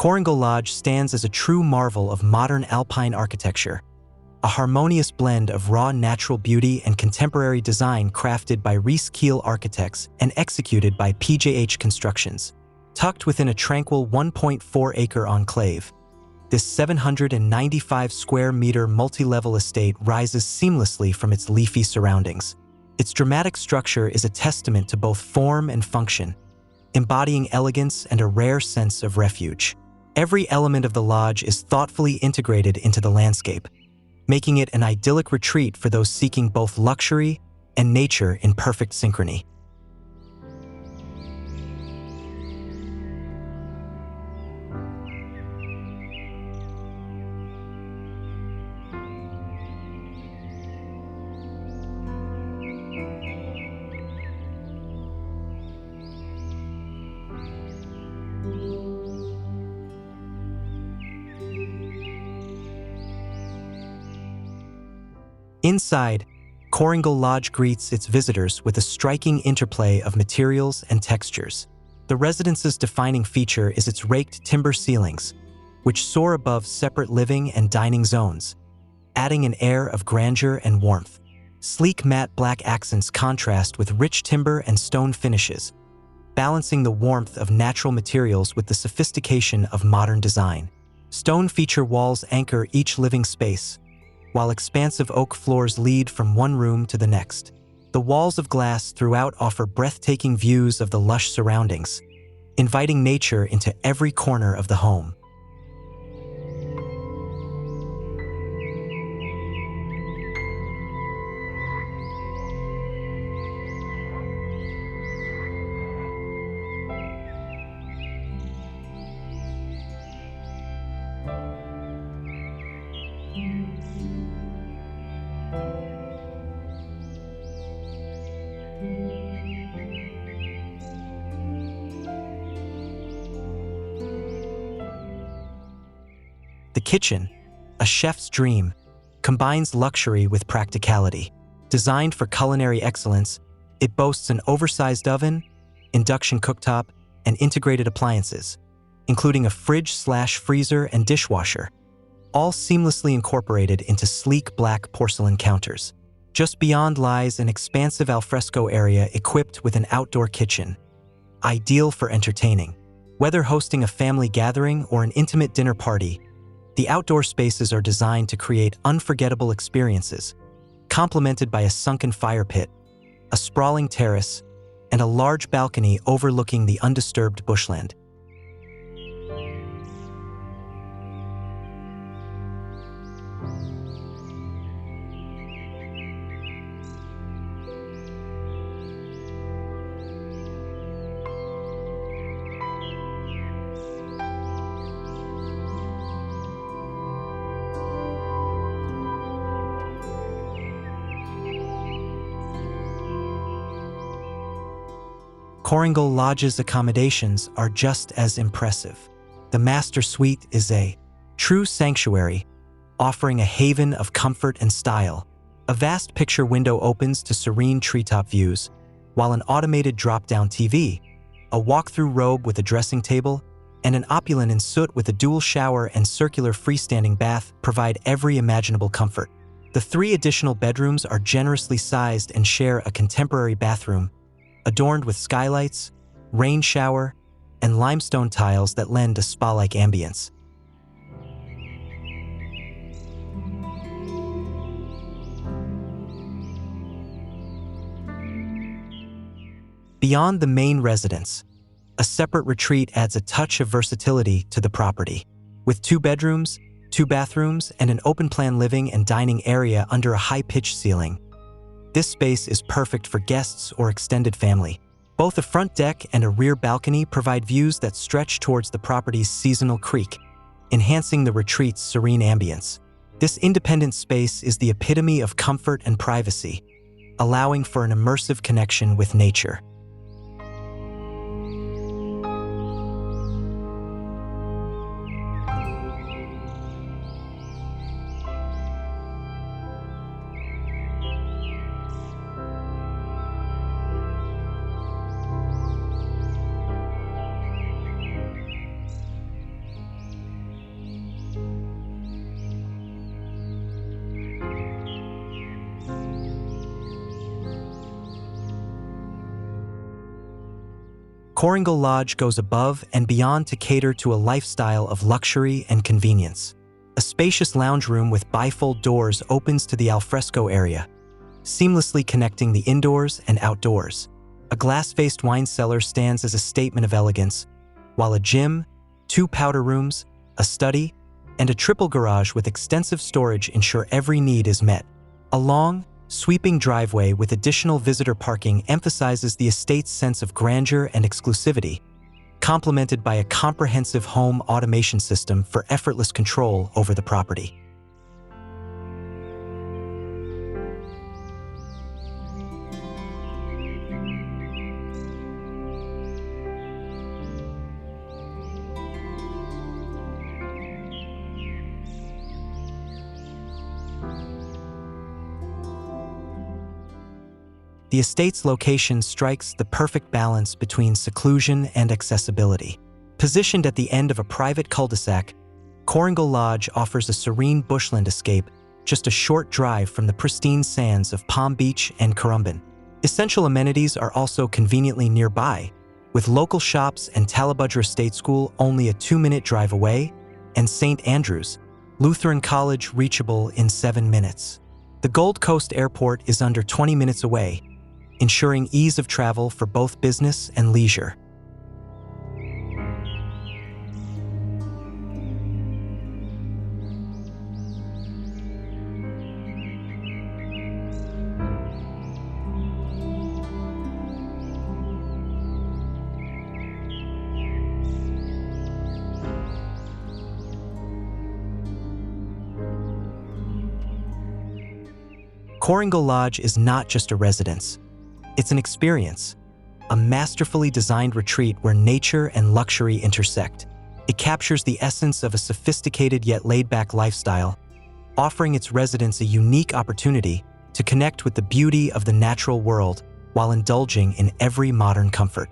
Kooringal Lodge stands as a true marvel of modern Alpine architecture, a harmonious blend of raw natural beauty and contemporary design crafted by Reece Keil Architects and executed by PJH Constructions. Tucked within a tranquil 1.4-acre enclave, this 795-square-meter multi-level estate rises seamlessly from its leafy surroundings. Its dramatic structure is a testament to both form and function, embodying elegance and a rare sense of refuge. Every element of the lodge is thoughtfully integrated into the landscape, making it an idyllic retreat for those seeking both luxury and nature in perfect synchrony. Inside, Kooringal Lodge greets its visitors with a striking interplay of materials and textures. The residence's defining feature is its raked timber ceilings, which soar above separate living and dining zones, adding an air of grandeur and warmth. Sleek matte black accents contrast with rich timber and stone finishes, balancing the warmth of natural materials with the sophistication of modern design. Stone feature walls anchor each living space, while expansive oak floors lead from one room to the next. The walls of glass throughout offer breathtaking views of the lush surroundings, inviting nature into every corner of the home. The kitchen, a chef's dream, combines luxury with practicality. Designed for culinary excellence, it boasts an oversized oven, induction cooktop, and integrated appliances, including a fridge/freezer and dishwasher, all seamlessly incorporated into sleek black porcelain counters. Just beyond lies an expansive alfresco area equipped with an outdoor kitchen, ideal for entertaining. Whether hosting a family gathering or an intimate dinner party, the outdoor spaces are designed to create unforgettable experiences, complemented by a sunken firepit, a sprawling terrace, and a large balcony overlooking the undisturbed bushland. Kooringal Lodge's accommodations are just as impressive. The master suite is a true sanctuary, offering a haven of comfort and style. A vast picture window opens to serene treetop views, while an automated drop-down TV, a walk-through robe with a dressing table, and an opulent ensuite with a dual shower and circular freestanding bath provide every imaginable comfort. The 3 additional bedrooms are generously sized and share a contemporary bathroom, adorned with skylights, rain shower, and limestone tiles that lend a spa-like ambience. Beyond the main residence, a separate retreat adds a touch of versatility to the property. With 2 bedrooms, 2 bathrooms, and an open-plan living and dining area under a high-pitched ceiling, this space is perfect for guests or extended family. Both a front deck and a rear balcony provide views that stretch towards the property's seasonal creek, enhancing the retreat's serene ambience. This independent space is the epitome of comfort and privacy, allowing for an immersive connection with nature. Kooringal Lodge goes above and beyond to cater to a lifestyle of luxury and convenience. A spacious lounge room with bifold doors opens to the alfresco area, seamlessly connecting the indoors and outdoors. A glass-faced wine cellar stands as a statement of elegance, while a gym, 2 powder rooms, a study, and a triple garage with extensive storage ensure every need is met. A long, sweeping driveway with additional visitor parking emphasizes the estate's sense of grandeur and exclusivity, complemented by a comprehensive home automation system for effortless control over the property. The estate's location strikes the perfect balance between seclusion and accessibility. Positioned at the end of a private cul-de-sac, Kooringal Lodge offers a serene bushland escape just a short drive from the pristine sands of Palm Beach and Currumbin. Essential amenities are also conveniently nearby, with local shops and Talabudger State School only a 2-minute drive away, and St. Andrews Lutheran College reachable in 7 minutes. The Gold Coast Airport is under 20 minutes away, ensuring ease of travel for both business and leisure. Kooringal Lodge is not just a residence. It's an experience, a masterfully designed retreat where nature and luxury intersect. It captures the essence of a sophisticated yet laid-back lifestyle, offering its residents a unique opportunity to connect with the beauty of the natural world while indulging in every modern comfort.